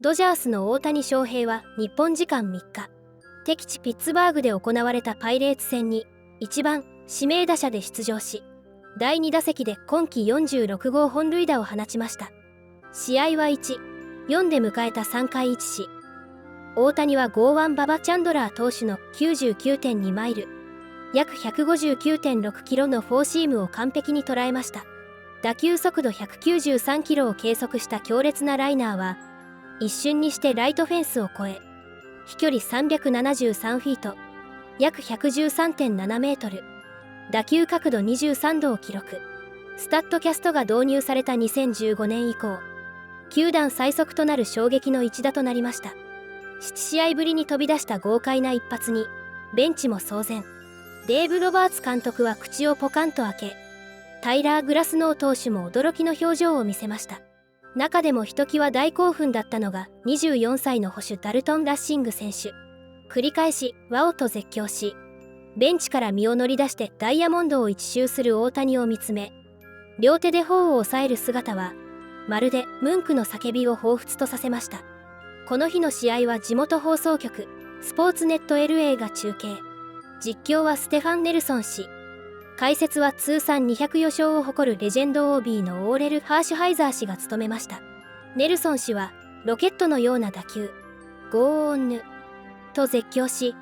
ドジャースの大谷翔平は日本時間3日、敵地ピッツバーグで行われたパイレーツ戦に1番指名打者で出場し、第2打席で今季46号本塁打を放ちました。試合は1-4で迎えた3回1死。大谷は剛腕馬場チャンドラー投手の 99.2 マイル、約 159.6 キロのフォーシームを完璧に捉えました。打球速度193キロを計測した強烈なライナーは、一瞬にしてライトフェンスを越え、飛距離373フィート、約 113.7 メートル、打球角度23度を記録。スタッドキャストが導入された2015年以降、球団最速となる衝撃の一打となりました。7試合ぶりに飛び出した豪快な一発に、ベンチも騒然。デーブ・ロバーツ監督は口をポカンと開け、タイラー・グラスノー投手も驚きの表情を見せました。中でもひときわ大興奮だったのが24歳の捕手ダルトン・ラッシング選手。繰り返しワオと絶叫し、ベンチから身を乗り出してダイヤモンドを一周する大谷を見つめ、両手で頬を押さえる姿はまるでムンクの叫びを彷彿とさせました。この日の試合は地元放送局スポーツネット LA が中継。実況はステファン・ネルソン氏。解説は通算200予勝を誇るレジェンド OB のオーレル・ハーシュハイザー氏が務めました。ネルソン氏はロケットのような打球、ゴーンヌと絶叫し、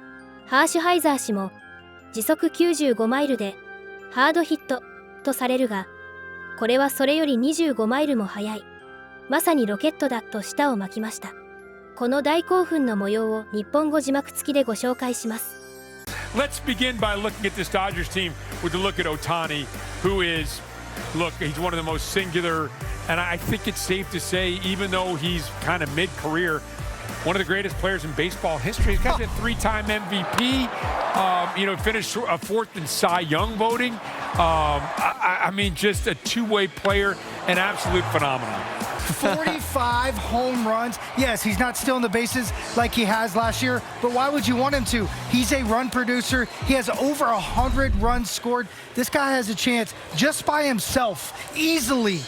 ハーシュハイザー氏も時速95マイルでハードヒットとされるが、これはそれより25マイルも速い、まさにロケットだと舌を巻きました。この大興奮の模様を日本語字幕付きでご紹介します。Let's begin by looking at this Dodgers team with a look at Ohtani, who is, look, he's one of the most singular, and I think it's safe to say, even though he's kind of mid-career, one of the greatest players in baseball history. He's got a three-time MVP, finished fourth in Cy Young voting. I mean, just a two-way player, an absolute phenomenon. 45 home runs. Yes, he's not stealing the bases like he has last year, but why would you want him to? He's a run producer. He has over 100 runs scored. This guy has a chance just by himself easily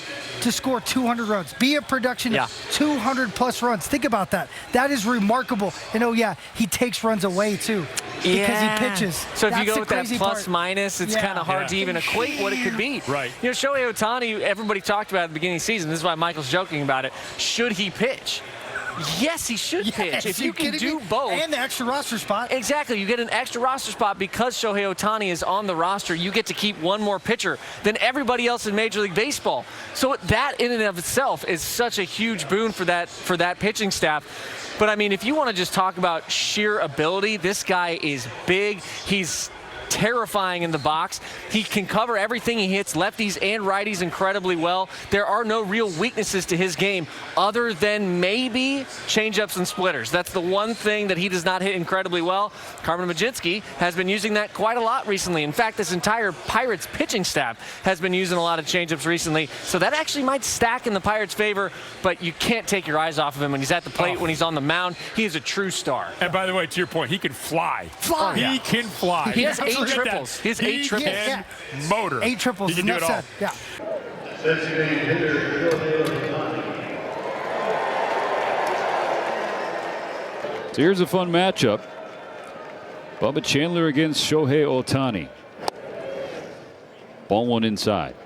to score 200 runs, be a production of 200 plus runs. Think about that. That is remarkable. And oh yeah, he takes runs away too because he pitches. So That's if you go with that plus part. minus, it's kind of hard to even equate what it could be. Right. You know, Shohei Ohtani, everybody talked about at the beginning of the season. This is why Michael's joking about it. Should he pitch? Yes, he should pitch. If you can do both. And the extra roster spot. Exactly. You get an extra roster spot because Shohei Ohtani is on the roster. You get to keep one more pitcher than everybody else in Major League Baseball. So that in and of itself is such a huge boon for that pitching staff. But I mean, if you want to just talk about sheer ability, this guy is big. He's terrifying in the box. He can cover everything. He hits lefties and righties incredibly well. There are no real weaknesses to his game other than maybe changeups and splitters. That's the one thing that he does not hit incredibly well. Carmen Mlodzinski has been using that quite a lot recently. In fact, this entire Pirates pitching staff has been using a lot of changeups recently. So that actually might stack in the Pirates' favor, but you can't take your eyes off of him when he's at the plate, when he's on the mound. He is a true star. And by the way, to your point, he can fly. Fly. He can fly. He has 8 triples. He has 8 triples. Can motor. 8 triples. He can do it all. Yeah. So here's a fun matchup. Bubba Chandler against Shohei Ohtani. Ball one inside.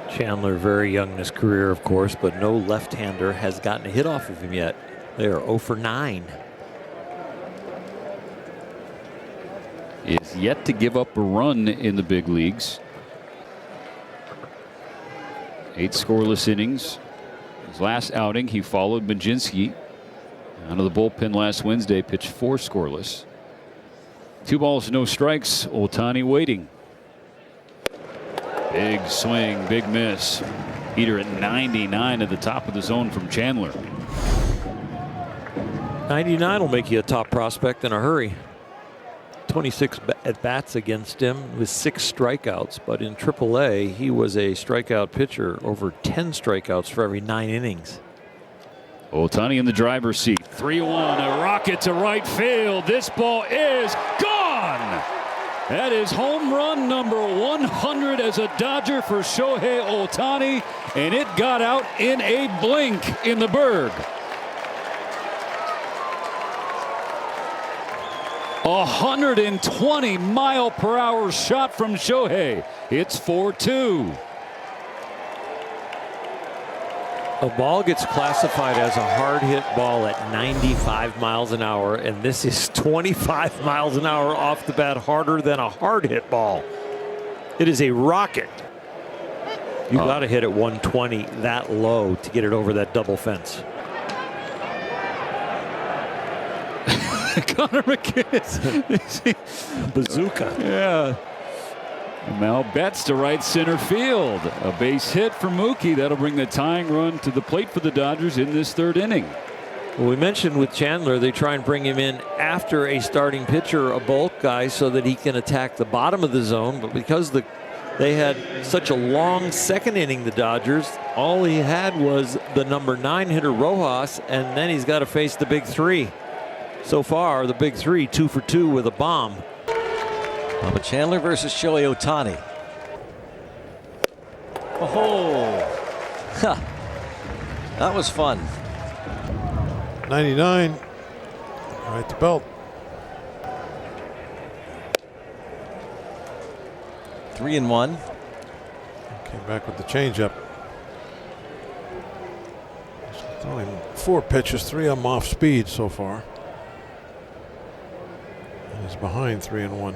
Chandler very young in his career, of course, but no left-hander has gotten a hit off of him yet. They are 0 for 9. Is yet to give up a run in the big leagues. 8 scoreless innings. His last outing, he followed Mlodzinski out of the bullpen last Wednesday, pitched 4 scoreless. 2 balls, no strikes. Ohtani waiting. Big swing, big miss. Heater at 99 at the top of the zone from Chandler. 99 will make you a top prospect in a hurry. 26 at-bats against him with 6 strikeouts, but in AAA he was a strikeout pitcher, over 10 strikeouts for every 9 innings. Ohtani in the driver's seat. 3-1, a rocket to right field. This ball is gone. That is home run number 100 as a Dodger for Shohei Ohtani, and it got out in a blink in the Berg. 120-mile-per-hour shot from Shohei. It's 4-2. A ball gets classified as a hard hit ball at 95 miles an hour, and this is 25 miles an hour off the bat, harder than a hard hit ball. It is a rocket. You got to hit it 120 that low to get it over that double fence. Connor McKinnis. Bazooka. Yeah. Now Betts to right center field. A base hit for Mookie. That'll bring the tying run to the plate for the Dodgers in this third inning. Well, we mentioned with Chandler, they try and bring him in after a starting pitcher, a bulk guy, so that he can attack the bottom of the zone. But because they had such a long second inning, the Dodgers, all he had was the number 9 hitter Rojas, and then he's got to face the big three. So far, the big three, 2 for 2 with a bomb. But Chandler versus Shohei Ohtani. Oh, huh. That was fun. 99, right at the belt. 3-1. Came back with the changeup. Only 4 pitches, 3 of them off speed so far. And he's behind 3-1.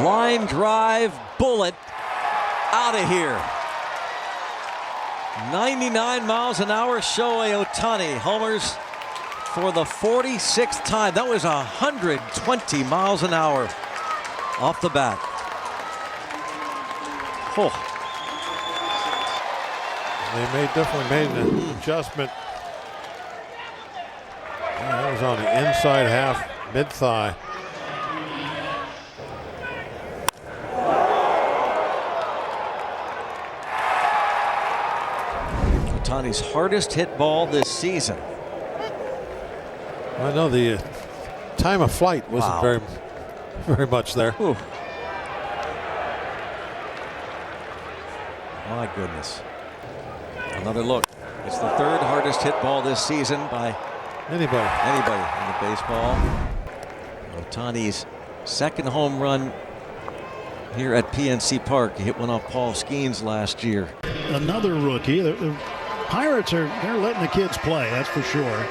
Line drive, bullet, out of here. 99 miles an hour, Shohei Ohtani homers for the 46th time. That was 120 miles an hour off the bat. Oh. They definitely made an adjustment. Yeah, that was on the inside half, mid-thigh. Ohtani's hardest hit ball this season. I know the time of flight wasn't very much there. Ooh. My goodness. Another look. It's the 3rd hardest hit ball this season by anybody in the baseball. Ohtani's 2nd home run here at PNC Park. He hit one off Paul Skeens last year. Another rookie. The Pirates they're letting the kids play, that's for sure.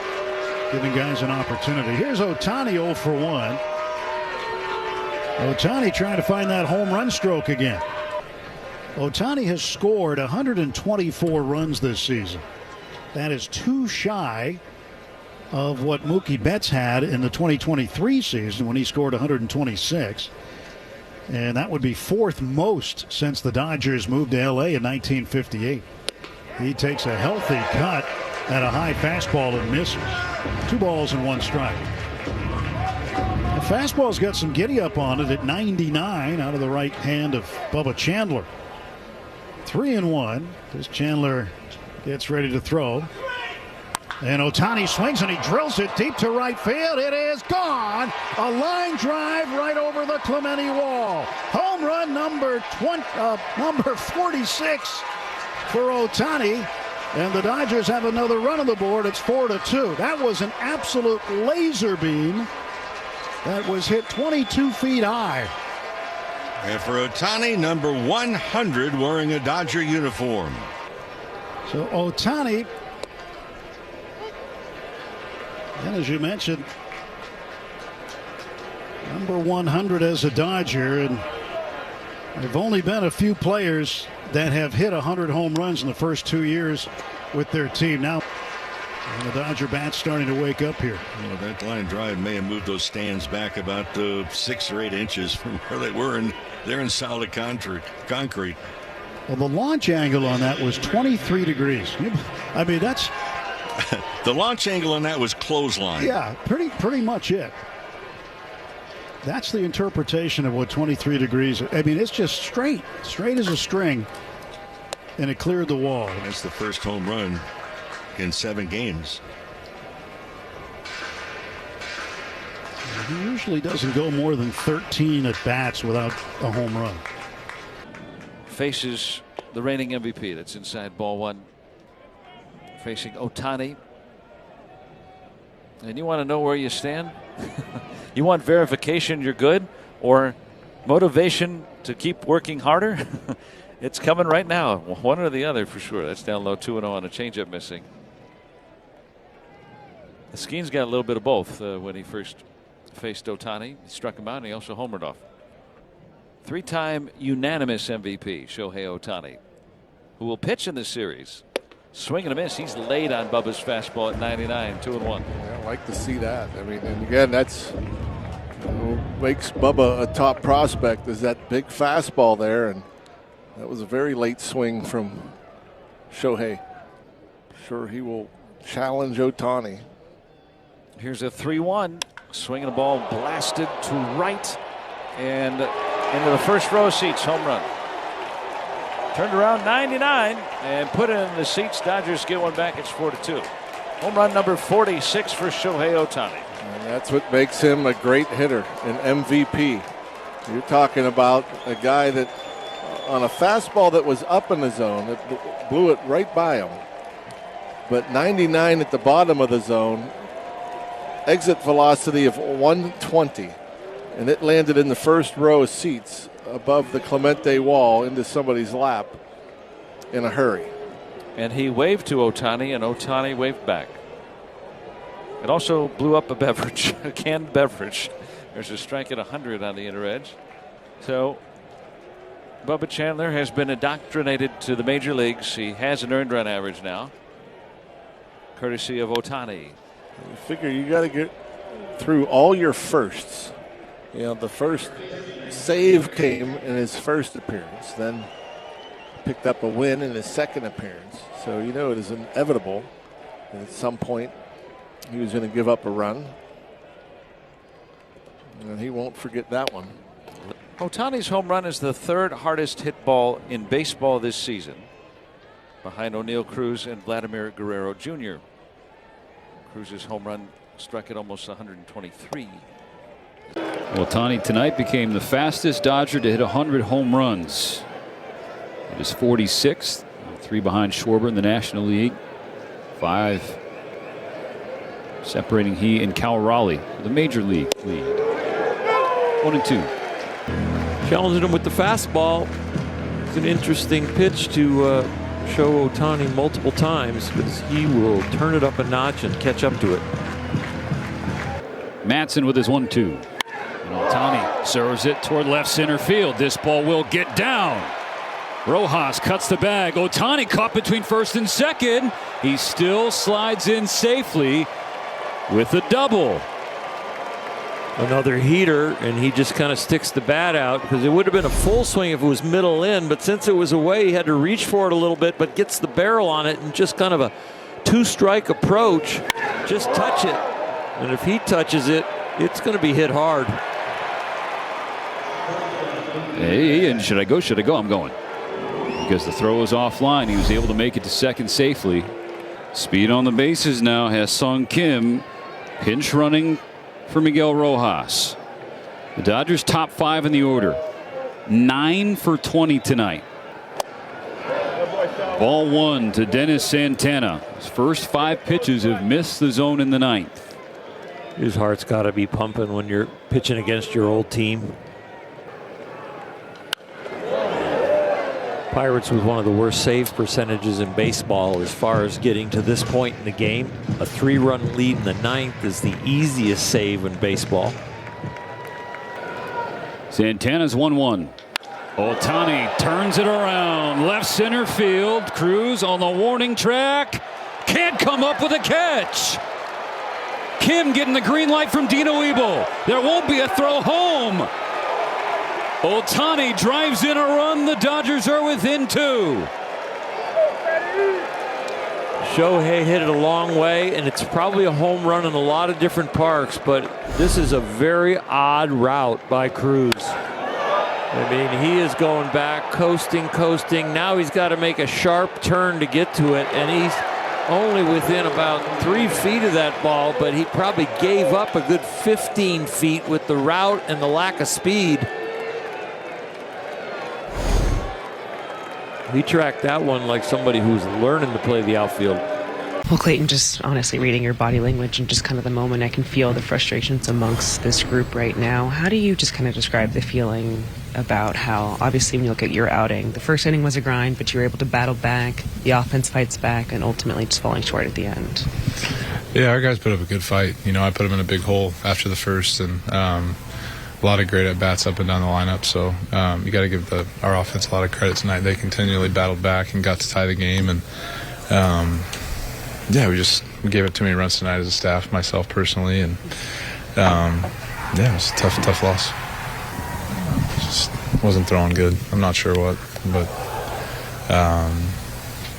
Giving guys an opportunity. Here's Ohtani 0 for 1. Ohtani trying to find that home run stroke again. Ohtani has scored 124 runs this season. That is 2 shy of what Mookie Betts had in the 2023 season when he scored 126. And that would be 4th most since the Dodgers moved to LA in 1958. He takes a healthy cut at a high fastball and misses. 2 balls and 1 strike. The fastball's got some giddy up on it at 99 out of the right hand of Bubba Chandler. 3-1 as Chandler gets ready to throw. And Ohtani swings and he drills it deep to right field. It is gone. A line drive right over the Clemente wall. Home run number 46 for Ohtani. And the Dodgers have another run on the board. It's 4-2. That was an absolute laser beam that was hit 22 feet high. And for Ohtani, number 100 wearing a Dodger uniform. So Ohtani, and as you mentioned, number 100 as a Dodger. And there have only been a few players that have hit 100 home runs in the first 2 years with their team. Now, and the Dodger bats starting to wake up here. Well, that line drive may have moved those stands back about 6 or 8 inches from where they were, and they're in solid concrete. Well, the launch angle on that was 23 degrees. I mean, that's the launch angle on that was clothesline. Yeah, pretty much it. That's the interpretation of what 23 degrees. I mean, it's just straight as a string, and it cleared the wall. That's the first home run in 7 games. He usually doesn't go more than 13 at bats without a home run. Faces the reigning MVP. That's inside ball one. Facing Ohtani. And you want to know where you stand? You want verification you're good, or motivation to keep working harder? It's coming right now. One or the other for sure. That's down low, 2-0 on a changeup missing. Skeen's got a little bit of both when he first faced Ohtani. He struck him out and he also homered off. Three-time unanimous MVP, Shohei Ohtani, who will pitch in this series. Swing and a miss. He's laid on Bubba's fastball at 99, 2-1. Yeah, I like to see that. I mean, and again, that's what makes Bubba a top prospect, is that big fastball there, and that was a very late swing from Shohei. Sure, he will challenge Ohtani. Here's a 3-1. Swinging the ball blasted to right and into the first row seats. Home run. Turned around 99 and put it in the seats. Dodgers get one back. It's 4-2. Home run number 46 for Shohei Ohtani. And that's what makes him a great hitter, an MVP. You're talking about a guy that on a fastball that was up in the zone, that blew it right by him. But 99 at the bottom of the zone, exit velocity of 120, and it landed in the first row of seats above the Clemente wall into somebody's lap in a hurry. And he waved to Ohtani, and Ohtani waved back. It also blew up a beverage, a canned beverage. There's a strike at 100 on the inner edge. So Bubba Chandler has been indoctrinated to the major leagues. He has an earned run average now, courtesy of Ohtani. You figure you got to get through all your firsts. You know, the first save came in his first appearance, then picked up a win in his second appearance. So you know it is inevitable that at some point he was going to give up a run. And he won't forget that one. Ohtani's home run is the third hardest hit ball in baseball this season, behind O'Neal Cruz and Vladimir Guerrero Jr. Cruz's home run struck at almost 123. Ohtani tonight became the fastest Dodger to hit 100 home runs. It is 46th, 3 behind Schwarber in the National League, 5 separating he and Cal Raleigh, the Major League lead. 1-2. Challenging him with the fastball. It's an interesting pitch to show Ohtani multiple times, because he will turn it up a notch and catch up to it. Matson with his 1-2. And Ohtani serves it toward left center field. This ball will get down. Rojas cuts the bag. Ohtani caught between first and second. He still slides in safely with a double. Another heater, and he just kind of sticks the bat out, because it would have been a full swing if it was middle in, but since it was away, he had to reach for it a little bit, but gets the barrel on it and just kind of a 2-strike approach. Just touch it, and if he touches it, it's going to be hit hard. Hey, and should I go? Should I go? I'm going. Because the throw was offline. He was able to make it to second safely. Speed on the bases now has Sung Kim. Pinch running for Miguel Rojas. The Dodgers top 5 in the order. 9 for 20 tonight. Ball 1 to Dennis Santana. His first 5 pitches have missed the zone in the 9th. His heart's got to be pumping when you're pitching against your old team. Pirates with one of the worst save percentages in baseball as far as getting to this point in the game. A 3-run lead in the 9th is the easiest save in baseball. Santana's 1-1. Ohtani turns it around. Left center field. Cruz on the warning track. Can't come up with a catch. Kim getting the green light from Dino Ebel. There won't be a throw home. Ohtani drives in a run. The Dodgers are within 2. Shohei hit it a long way, and it's probably a home run in a lot of different parks, but this is a very odd route by Cruz. I mean, he is going back, coasting. Now he's got to make a sharp turn to get to it, and only within about 3 feet of that ball, but he probably gave up a good 15 feet with the route and the lack of speed. He tracked that one like somebody who's learning to play the outfield. Well, Clayton, just honestly reading your body language and just kind of the moment, I can feel the frustrations amongst this group right now. How do you just kind of describe the feeling about how, obviously, when you look at your outing, the first inning was a grind, but you were able to battle back, the offense fights back, and ultimately just falling short at the end? Yeah, our guys put up a good fight. You know, I put them in a big hole after the first, and a lot of great at-bats up and down the lineup. So you got to give our offense a lot of credit tonight. They continually battled back and got to tie the game, and yeah, we gave up too many runs tonight as a staff, myself personally, and yeah, it was a tough loss. Just wasn't throwing good. I'm not sure what, but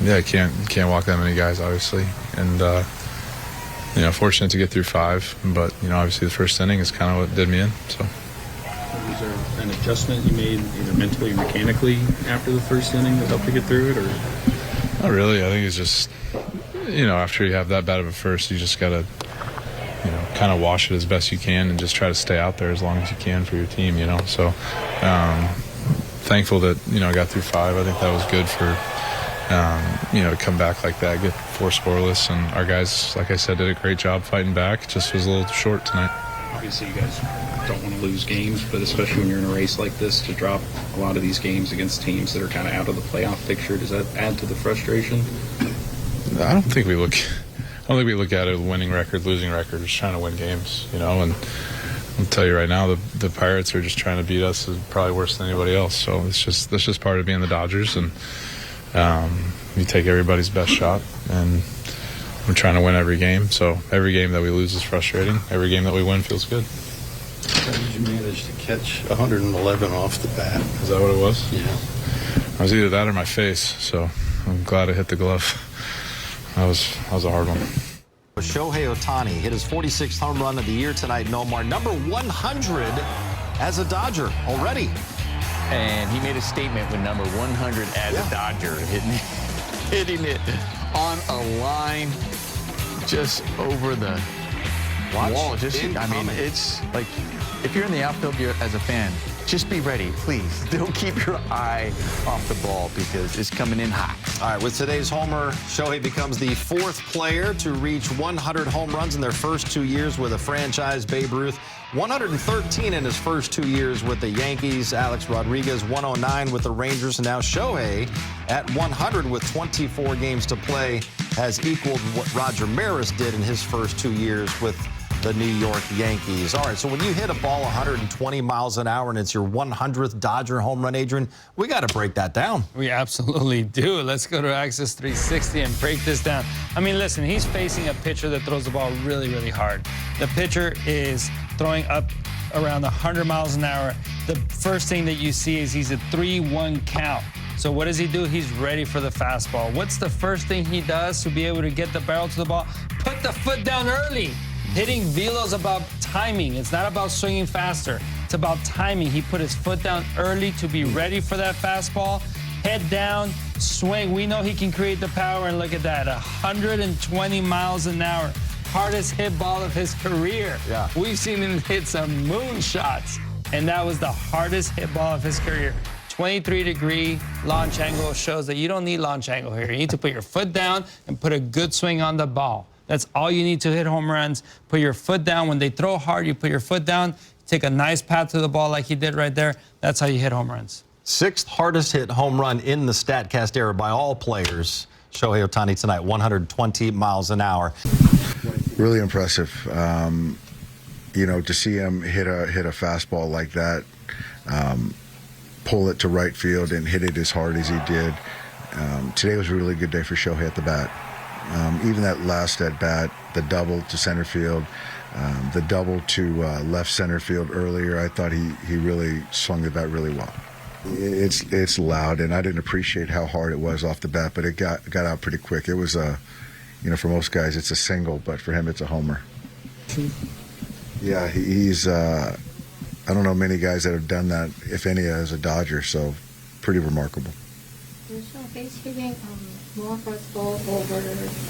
yeah, can't walk that many guys, obviously, and you know, fortunate to get through 5, but you know, obviously the first inning is kind of what did me in. So. Was there an adjustment you made either mentally or mechanically after the first inning that helped you get through it, or? Not really. I think it's just, you know, after you have that bad of a first, you just got to, you know, kind of wash it as best you can and just try to stay out there as long as you can for your team, you know. So thankful that, you know, I got through 5. I think that was good for, you know, to come back like that, get 4 scoreless. And our guys, like I said, did a great job fighting back. Just was a little short tonight. Obviously, you guys don't want to lose games, but especially when you're in a race like this, to drop a lot of these games against teams that are kind of out of the playoff picture, does that add to the frustration? I don't think we look at it as winning record, losing record, just trying to win games, you know. And I'll tell you right now, the Pirates are just trying to beat us, is probably worse than anybody else. So that's just part of being the Dodgers, and we take everybody's best shot, and we're trying to win every game. So every game that we lose is frustrating. Every game that we win feels good. How did you manage to catch 111 off the bat? Is that what it was? Yeah. It was either that or my face, so I'm glad I hit the glove. That was a hard one. Shohei Ohtani hit his 46th home run of the year tonight, Nomar. Number 100 as a Dodger already. And he made a statement with number 100 as a Dodger, hitting it on a line just over the wall. I mean, it's like, if you're in the outfield as a fan, just be ready, please. Don't keep your eye off the ball because it's coming in hot. All right, with today's homer, Shohei becomes the 4th player to reach 100 home runs in their first 2 years with a franchise. Babe Ruth, 113 in his first 2 years with the Yankees. Alex Rodriguez, 109 with the Rangers. And now Shohei at 100 with 24 games to play has equaled what Roger Maris did in his first 2 years with the New York Yankees. All right, so when you hit a ball 120 miles an hour and it's your 100th Dodger home run, Adrian, we got to break that down. We absolutely do. Let's go to Access 360 and break this down. I mean, listen, he's facing a pitcher that throws the ball really, really hard. The pitcher is throwing up around 100 miles an hour. The first thing that you see is he's a 3-1 count. So what does he do? He's ready for the fastball. What's the first thing he does to be able to get the barrel to the ball? Put the foot down early. Hitting velo's about timing. It's not about swinging faster. It's about timing. He put his foot down early to be ready for that fastball. Head down, swing. We know he can create the power, and look at that, 120 miles an hour. Hardest hit ball of his career. Yeah. We've seen him hit some moonshots, and that was the hardest hit ball of his career. 23-degree launch angle shows that you don't need launch angle here. You need to put your foot down and put a good swing on the ball. That's all you need to hit home runs. Put your foot down. When they throw hard, you put your foot down, take a nice path to the ball like he did right there. That's how you hit home runs. 6th hardest hit home run in the StatCast era by all players. Shohei Ohtani tonight, 120 miles an hour. Really impressive. You know, to see him hit a fastball like that, pull it to right field and hit it as hard as he did. Today was a really good day for Shohei at the bat. Even that last at bat, the double to center field, the double to left center field earlier, I thought he really swung the bat really well. It's loud, and I didn't appreciate how hard it was off the bat, but it got out pretty quick. It was you know, for most guys it's a single, but for him it's a homer. Yeah, he's I don't know many guys that have done that, if any, as a Dodger, so pretty remarkable. He's hitting more fastball over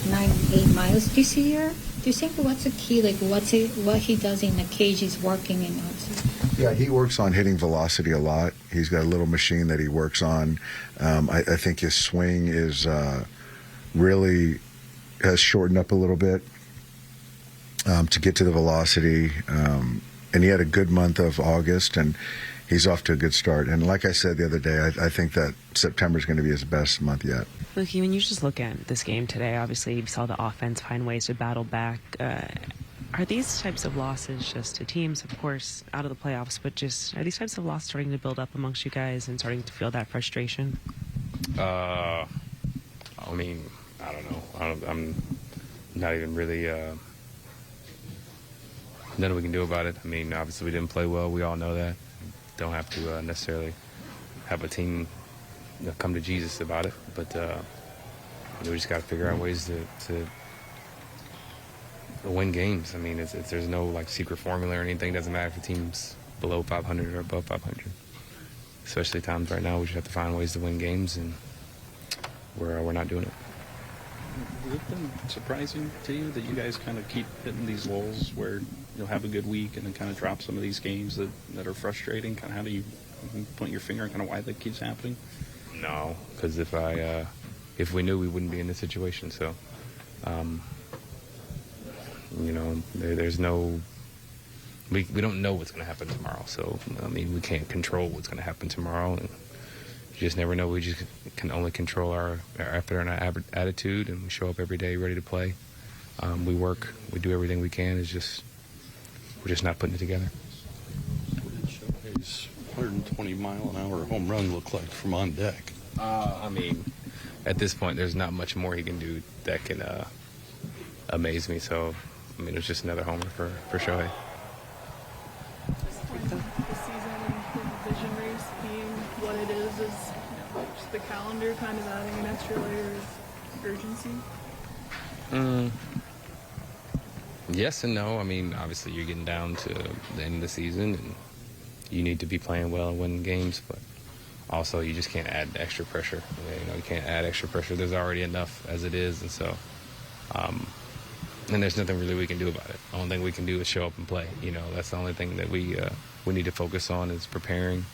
98 miles this year. Do you think what's the key? Like what he does in the cage is working in outside? Yeah, he works on hitting velocity a lot. He's got a little machine that he works on. I think his swing is really has shortened up a little bit to get to the velocity. And he had a good month of August, and he's off to a good start. And like I said the other day, I think that September is going to be his best month yet. Mookie, when you just look at this game today, obviously you saw the offense find ways to battle back. Are these types of losses just to teams, of course, out of the playoffs, but just are these types of losses starting to build up amongst you guys and starting to feel that frustration? I mean, I don't know. I'm not even really nothing we can do about it. I mean, obviously we didn't play well. We all know that. Don't have to necessarily have a team come to Jesus about it, but we just got to figure out ways to win games. I mean, there's no like secret formula or anything. It doesn't matter if the team's below 500 or above 500. Especially times right now, we just have to find ways to win games, and we're not doing it. Has it been surprising to you that you guys kind of keep hitting these lulls where you'll have a good week and then kind of drop some of these games that are frustrating? Kind of how do you point your finger on kind of why that keeps happening? No, because if we knew, we wouldn't be in this situation. So, there's no. We don't know what's going to happen tomorrow. So, I mean, we can't control what's going to happen tomorrow. And you just never know. We just can only control our effort and our attitude, and we show up every day ready to play. We work. We do everything we can. We're just not putting it together. What did Shohei's 120-mile-an-hour home run look like from on deck? I mean, at this point, there's not much more he can do that can amaze me. So, I mean, it's just another homer for Shohei. The season and the division race being what it is just the calendar kind of adding an extra layer of urgency? Yes and no. I mean, obviously you're getting down to the end of the season and you need to be playing well and winning games, but also you just can't add extra pressure. You can't add extra pressure. There's already enough as it is, and so and there's nothing really we can do about it. The only thing we can do is show up and play. That's the only thing that we need to focus on is preparing.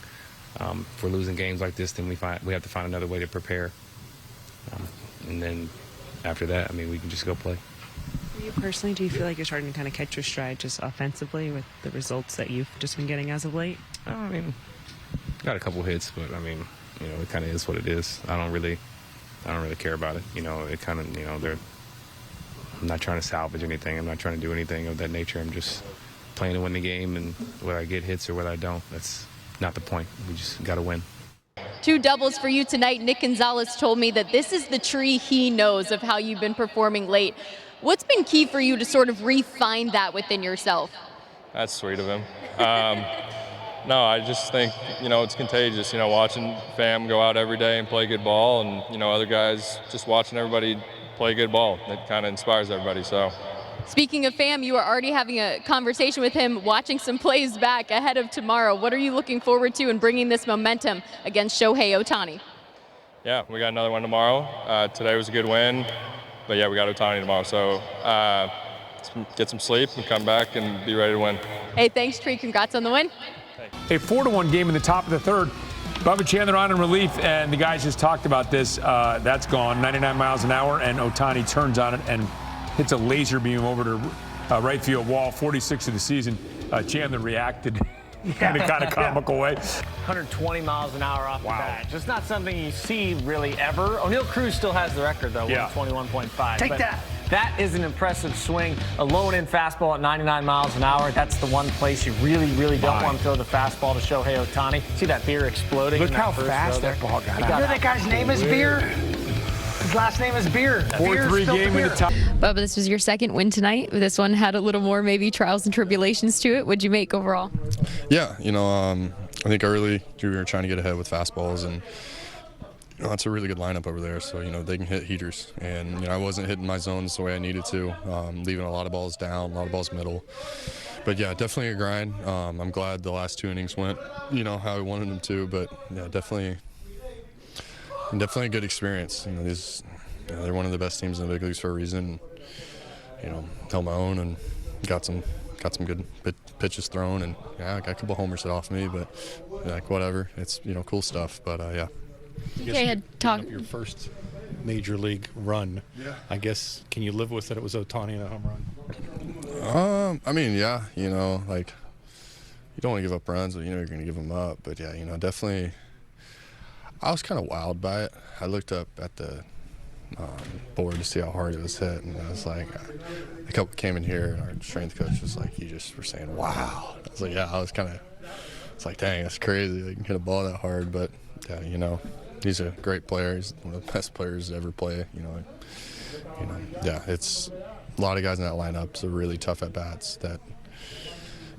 If we're losing games like this, then we have to find another way to prepare. And then after that, I mean, we can just go play. For you personally, do you feel like you're starting to kind of catch your stride just offensively with the results that you've just been getting as of late? I mean, got a couple hits, but I mean, it kind of is what it is. I don't really care about it. It kind of, I'm not trying to salvage anything. I'm not trying to do anything of that nature. I'm just playing to win the game, and whether I get hits or whether I don't, that's not the point. We just got to win. 2 doubles for you tonight. Nick Gonzalez told me that this is the tree he knows of how you've been performing late. What's been key for you to sort of refine that within yourself? That's sweet of him. No, I just think, it's contagious, watching fam go out every day and play good ball, and, other guys just watching everybody play good ball. That kind of inspires everybody, so. Speaking of fam, you are already having a conversation with him, watching some plays back ahead of tomorrow. What are you looking forward to in bringing this momentum against Shohei Ohtani? Yeah, we got another one tomorrow. Today was a good win, but yeah, we got Ohtani tomorrow. So get some sleep and come back and be ready to win. Hey, thanks, Tree. Congrats on the win. A 4-1 game in the top of the third. Bubba Chandler on in relief, and the guys just talked about this. That's gone, 99 miles an hour, and Ohtani turns on it and hits a laser beam over to right field wall, 46 of the season. Chandler reacted in a kind of comical way. 120 miles an hour off the bat. Just not something you see really ever. O'Neal Cruz still has the record, though, 121.5. Take that. That is an impressive swing. A low-and-in fastball at 99 miles an hour. That's the one place you really, really don't want to throw the fastball to Shohei Ohtani. See that beer exploding? Look how fast that ball got out. You know that guy's name is Beer? His last name is Beer. 4-3 game in the top. Bubba, this was your second win tonight. This one had a little more maybe trials and tribulations to it. What'd you make overall? Yeah, I think early we were trying to get ahead with fastballs, and that's a really good lineup over there. So, they can hit heaters. And, I wasn't hitting my zones the way I needed to, leaving a lot of balls down, a lot of balls middle. But, yeah, definitely a grind. I'm glad the last 2 innings went, how I wanted them to. But, yeah, definitely definitely a good experience. You know, they're one of the best teams in the big leagues for a reason. You know, held my own and got some good pitches thrown, and yeah, I got a couple homers hit off me, but like whatever. It's, you know, cool stuff. But yeah. Okay, had talked your first major league run. Yeah. I guess, can you live with that it was Ohtani and a home run? I mean, yeah, you know, like you don't want to give up runs, but you know you're going to give them up. But yeah, you know, definitely. I was kind of wowed by it. I looked up at the board to see how hard it was hit, and I was like, a couple came in here, and our strength coach was like, "You just were saying, wow." I was like, "Yeah." I was kind of. It's like, dang, that's crazy. They can hit a ball that hard, but yeah, you know, he's a great player. He's one of the best players to ever play. You know, yeah, it's a lot of guys in that lineup. So really tough at bats. That,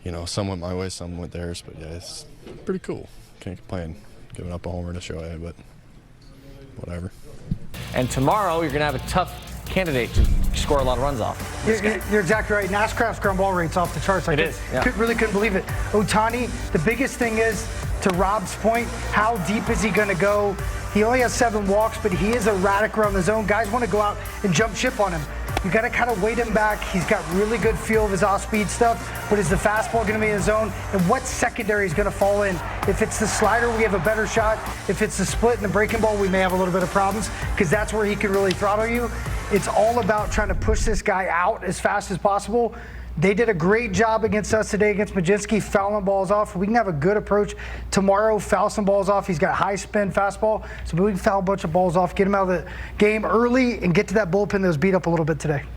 you know, some went my way, some went theirs, but yeah, it's pretty cool. Can't complain. Giving up a homer to Shohei, but whatever. And tomorrow, you're going to have a tough candidate to score a lot of runs off. You're exactly right. NASCAR's ground ball rate's off the charts. Really couldn't believe it. Ohtani, the biggest thing is, to Rob's point, how deep is he going to go? He only has 7 walks, but he is erratic around the zone. Guys want to go out and jump ship on him. You got to kind of weight him back. He's got really good feel of his off-speed stuff. But is the fastball going to be in the zone? And what secondary is going to fall in? If it's the slider, we have a better shot. If it's the split and the breaking ball, we may have a little bit of problems, because that's where he can really throttle you. It's all about trying to push this guy out as fast as possible. They did a great job against us today against Majinski, fouling balls off. We can have a good approach tomorrow, foul some balls off. He's got high spin fastball, so we can foul a bunch of balls off, get him out of the game early, and get to that bullpen that was beat up a little bit today.